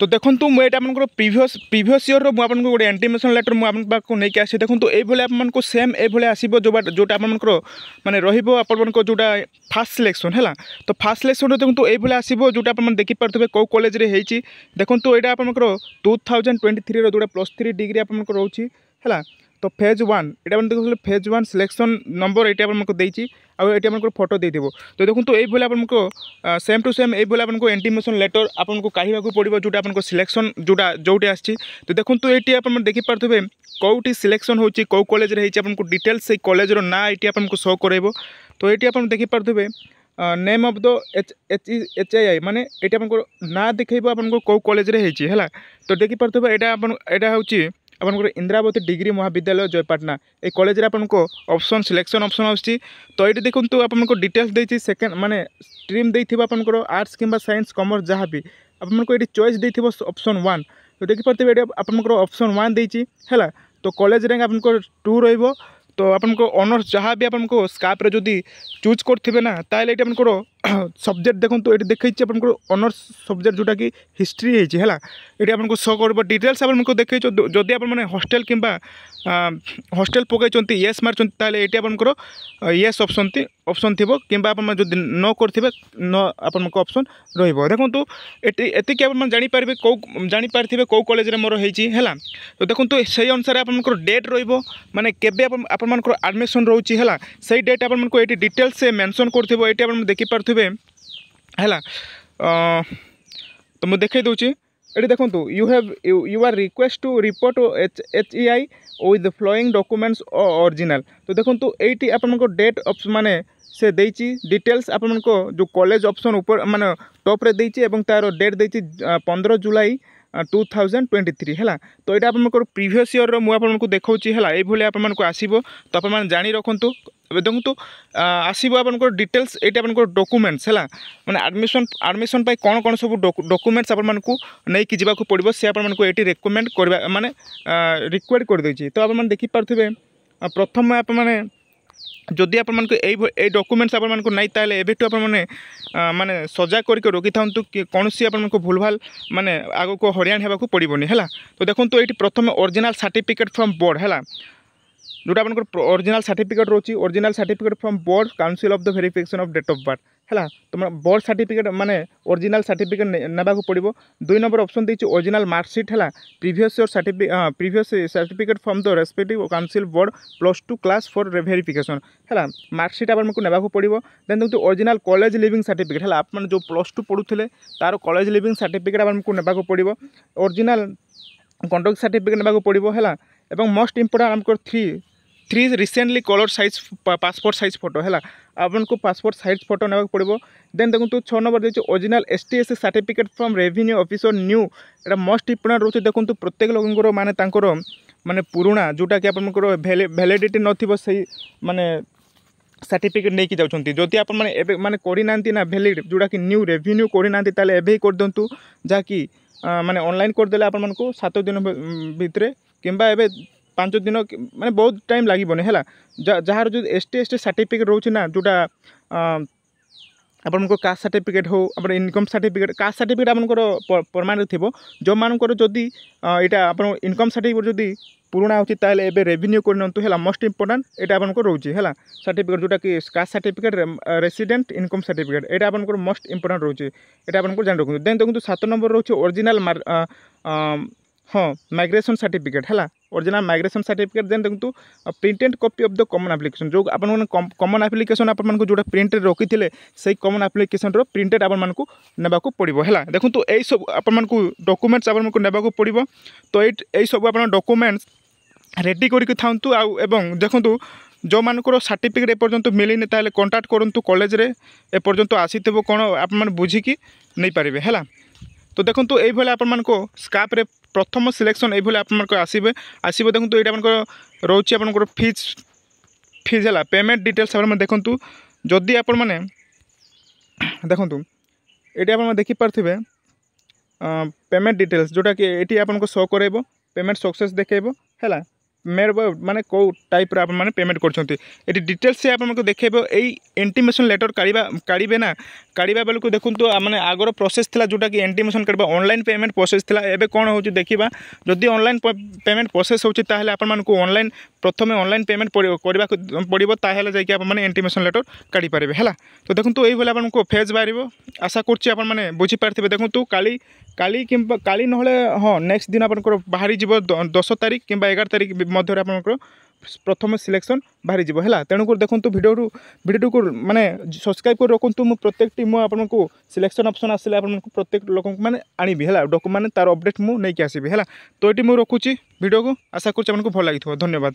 तो देखो मुझे आपको प्रिवियस इयर मुझे गोटे इंटीमेशन लेटर मुझे नहीं आसी देखो ये आपको सेम ये आसो जोटा आपंकर मानने रोटा फास्ट सिलेक्शन है। तो फास्ट सिलेक्शन देखो ये आसो जोटा आप देखिपे कौ कॉलेज देखो यहाँ आपंकर 2023 जोटा +3 डिग्री आप रोचे है। तो फेज 1 ये देखो फेज 1 सिलेक्शन नंबर ये आपको देती आम फोटो दे तो देखो ये आपको सेम टू सेम ये आपको इंटीमेशन लेटर आपको कहवाक पड़ो जोटा आपको सिलेक्शन जोटा जोटे आसी। तो देखो ये आप देखिपे कौटी सिलेक्शन हो कौ कॉलेज आपको डिटेल्स से कॉलेज ना ये आपको शो कर। तो ये आप देखिपे नेम ऑफ द HII माने ये आपको ना देखेब आपको कौ कॉलेज है। तो देखिपे यहाँ हूँ आपंकर इंद्रावती डिग्री महाविद्यालय जयपाटना ये कॉलेज आपको ऑप्शन सिलेक्शन ऑप्शन आसी। तो ये देखो आपको डिटेल्स देती सेकेंड माने स्ट्रीम देती आपंकर आर्ट्स किंबा साइंस कॉमर्स जहाँ भी आपको ये चॉइस देती ऑप्शन 1। तो देखिपे ये आपंकर ऑप्शन 1 देती है। तो कॉलेज रैंक आपंकर 2 रही। तो आपको ऑनर्स जहाँ भी आपको स्काप्रे जदि चूज करेंगे ना ताल ये आपंकर सब्जेक्ट देखो ये देखी आपको ऑनर्स सब्जेक्ट जोटा कि हिस्ट्री है। ये आपको शो कर डिटेल्स आपको देखी जदि आप हॉस्टेल किंबा हॉस्टेल पकई येस मार्चन ताल ये आपंकर येस ऑप्शन थी कि आप न करेंगे न आपको ऑप्शन देखो एतिक आप जापारे कौ जापारे कौ कॉलेज मोर है। तो देखो से अनुसार आपंकर डेट रे केबे आपंकर एडमिशन रोचे है से डेट आपको ये डिटेल्स से मेंशन कर ये देखिपे है। तो मुझे देखई दूची ये देखो you are request to report HII with following documents original. तो देखो ये आपको डेट माने से देची डिटेल्स आपको जो कॉलेज ऑप्शन ऊपर माने टॉप रे देची तार डेट देची 15 जुलाई 2023 है। तो यहाँ आपंकर प्रीवियस इयर मुझे देखा है ये आपको आसो। तो आप जाणी रखु देखो आसो आपंकर डिटेल्स ये आपंकर डॉक्यूमेंट्स है मैंने एडमिशन कौन कौन सब डॉक्यूमेंट्स आपको नहीं जावाक पड़ो से आपको ये रेकमेंड करवा माने रिक्वेस्ट कर देछि। तो आप देखिपे प्रथम आप जदि आपको डॉक्यूमेंट्स आपको नहीं ताल एवं आप माने सजा करके रखी था कौन सी आपको भूल भाल माने आग को हरियाण होगा पड़ोनी है। तो देखो ये प्रथम ओरिजिनल सर्टिफिकेट फ्रॉम बोर्ड है जोटा आपंकर ओरिजिनल सर्टिफिकेट रोची original certificate from board council of the verification of date of birth है। तो बोर्ड सर्टिफिकेट माने ओरिजिनल सर्टिफिकेट नाक पड़ो। 2 नंबर ऑप्शन देती ओरिजिनल मार्कशीट है previous certificate from the respective council board +2 class for verification है marksheet आपको नाक पड़ो। देन देखो ओरिजिनल कॉलेज लिविंग सर्टिफिकेट है आप जो +2 पढ़ुले तार कॉलेज लिविंग सर्टिफिकेट आपको नाक पड़ो। ओरिजिनल कंडक्ट सर्टिफिकेट नाक पड़ो है। मोस्ट इंपोर्टेंट आमको 3 recently colour size passport size photo है आपको पासपोर्ट साइज फोटो नाक पड़ो। देन देखो 6 नंबर देखिए original STS certificate from revenue officer new Etah most important रोचे। देखो प्रत्येक लोगों माने माने पुराना जोटा कि आपंकर वैलिडिटी नथिबो सही माने सर्टिफिकेट नहीं कि जाउछंती जदि आप माने करना ना वैलिड जोटा कि न्यू रेवेन्यू करना ताले एबे कर दिंतु जहाँकि माने ऑनलाइन करदे आपको 7 दिन भितर किंबा एबे 5 दिन माने बहुत टाइम लगे है जार जो ST सर्टिफिकेट रोचे ना जोटा आपको कास्ट सर्टिफिकेट हो आप इनकम सर्टिफिकेट कास्ट सर्टिफिकेट आपंकर परमानेंट थी जो मानकर जदि यहाँ आप इनकम सर्टिफिकेट जदि पुराना होती ताले एबे रेवेन्यू करनंतु है मोस्ट इंपोर्टेंट यहाँ आपको रोचे है सर्टिफिकेट जोटा कि caste certificate resident income certificate यहाँ आपको मोस्ट इंपोर्टेंट रोचे यहाँ आपको जान रखु। देन देखो 7 नंबर रोचे ओरिजिनल हाँ माइग्रेशन सर्टिफिकेट है ओरिजिनल माइग्रेशन सर्टिफिकेट। देन देखो printed copy of the common application जो आप कॉमन एप्लिकेशन आपको जो प्रिंटेड रखी थे से कॉमन एप्लिकेशन प्रिंटेड आपको नाक पड़ो है। देखो तो यही सब आपको डॉक्यूमेंट्स आपको नाक पड़ो। तो यही सब आप डॉक्यूमेंट्स रेडी करके थांतु एवं देखो जो मानकर सर्टिफिकेट एपर्यंत मिलनी ताले कांटाक्ट करूँ कॉलेज रे एपर्यंत आसीथिबो कौन आप बुझिकी नहीं पारे है। तो देखो ये आपको स्काप्रे प्रथम सिलेक्शन ये आपको आसो। देखो तो ये रोचे आपंकर फीज है पेमेंट डिटेल्स देखो जदि आप देखो ये आप देखिपे पेमेंट डिटेल्स जोटा कि ये आपको शो कर पेमेंट सक्सेस देखेब है। मेयर माने कौ टाइप आप मैंने पेमेंट करछंती एटी डिटेल्स से आपको देखेबो एई इंटीमेशन लेटर काढ़े ना काढ़ा बेलू देखूँ मैंने आगर प्रोसेस था जोटा कि इंटीमेशन काढ़ा ऑनलाइन पेमेंट प्रोसेस था एबे कौन हो देखा जदि ऑनलाइन पेमेंट प्रोसेस होची ताहले आपन मानकु ऑनलाइन प्रथम ऑनलाइन पेमेंट करबा पड़ो ताहले जाकि आप माने इंटीमेशन लेटर काढ़ी पारे है। तो देखो ये आपको फेज बाहर आशा करछि आपन माने बुझी पारथिबे। देखो काली काली किंबा काली नहले हाँ नेक्स्ट दिन आपनकर बाहरी जीव 10 तारिख किंबा 11 तारिख मध्य आपनकर प्रथम सिलेक्शन बाहरी जीव है। तेणुक देखो भिडियो को माने सब्सक्राइब कर रखु मु प्रत्येक आपको सिलेक्शन ऑप्शन आसिले आपको प्रत्येक लोक मैंने आनी है डॉक्यूमेंट तार अपडेट मुझे आसबि है। तो ये मुझे रखुची भिडियो को आशा कर भल लगी। धन्यवाद।